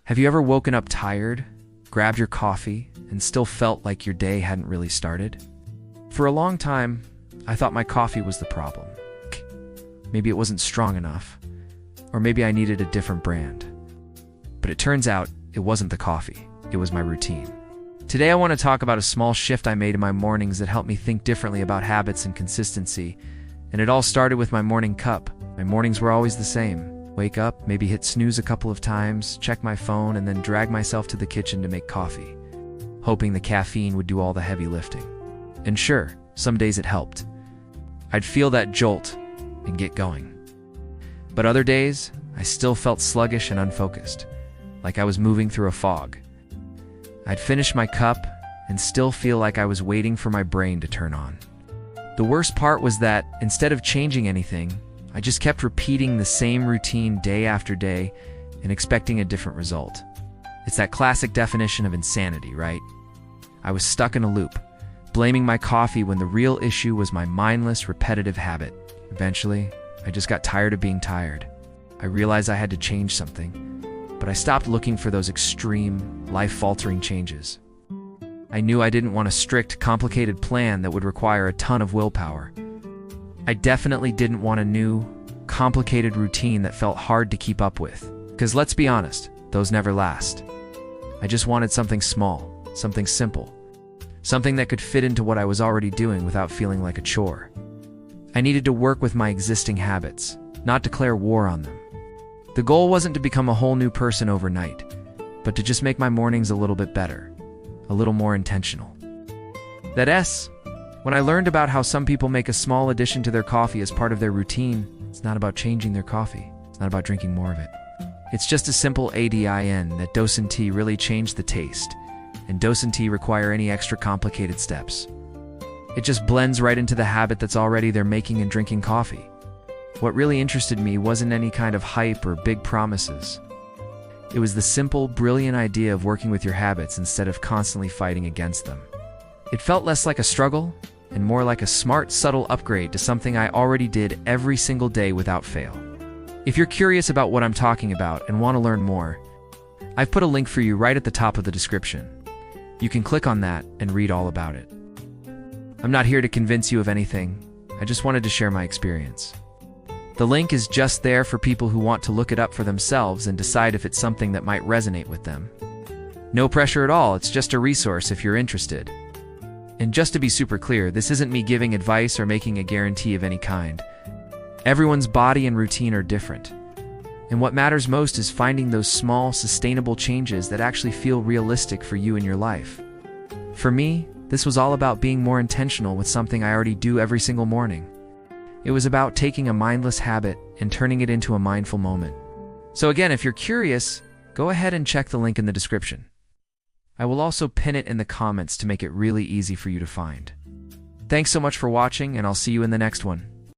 Have you ever woken up tired, grabbed your coffee, and still felt like your day hadn't really started? For a long time, I thought my coffee was the problem. Maybe it wasn't strong enough, or maybe I needed a different brand. But it turns out it wasn't the coffee, it was my routine. Today I want to talk about a small shift I made in my mornings that helped me think differently about habits and consistency. And it all started with my morning cup. My mornings were always the same. Wake up, maybe hit snooze a couple of times, check my phone, and then drag myself to the kitchen to make coffee, hoping the caffeine would do all the heavy lifting. And sure, some days it helped. I'd feel that jolt and get going. But other days, I still felt sluggish and unfocused, like I was moving through a fog. I'd finish my cup and still feel like I was waiting for my brain to turn on. The worst part was that instead of changing anything, I just kept repeating the same routine day after day and expecting a different result. It's that classic definition of insanity, right? I was stuck in a loop, blaming my coffee when the real issue was my mindless, repetitive habit. Eventually, I just got tired of being tired. I realized I had to change something, but I stopped looking for those extreme, life-altering changes. I knew I didn't want a strict, complicated plan that would require a ton of willpower. I definitely didn't want a new, complicated routine that felt hard to keep up with. Because let's be honest, those never last. I just wanted something small, something simple, something that could fit into what I was already doing without feeling like a chore. I needed to work with my existing habits, not declare war on them. The goal wasn't to become a whole new person overnight, but to just make my mornings a little bit better, a little more intentional. When I learned about how some people make a small addition to their coffee as part of their routine, it's not about changing their coffee. It's not about drinking more of it. It's just a simple ADIN that Dosan tea really changed the taste, and Dosan tea require any extra complicated steps. It just blends right into the habit that's already there making and drinking coffee. What really interested me wasn't any kind of hype or big promises. It was the simple, brilliant idea of working with your habits instead of constantly fighting against them. It felt less like a struggle and more like a smart, subtle upgrade to something I already did every single day without fail. If you're curious about what I'm talking about and want to learn more, I've put a link for you right at the top of the description. You can click on that and read all about it. I'm not here to convince you of anything. I just wanted to share my experience. The link is just there for people who want to look it up for themselves and decide if it's something that might resonate with them. No pressure at all, it's just a resource if you're interested. And just to be super clear, this isn't me giving advice or making a guarantee of any kind. Everyone's body and routine are different. And what matters most is finding those small, sustainable changes that actually feel realistic for you in your life. For me, this was all about being more intentional with something I already do every single morning. It was about taking a mindless habit and turning it into a mindful moment. So again, if you're curious, go ahead and check the link in the description. I will also pin it in the comments to make it really easy for you to find. Thanks so much for watching, and I'll see you in the next one.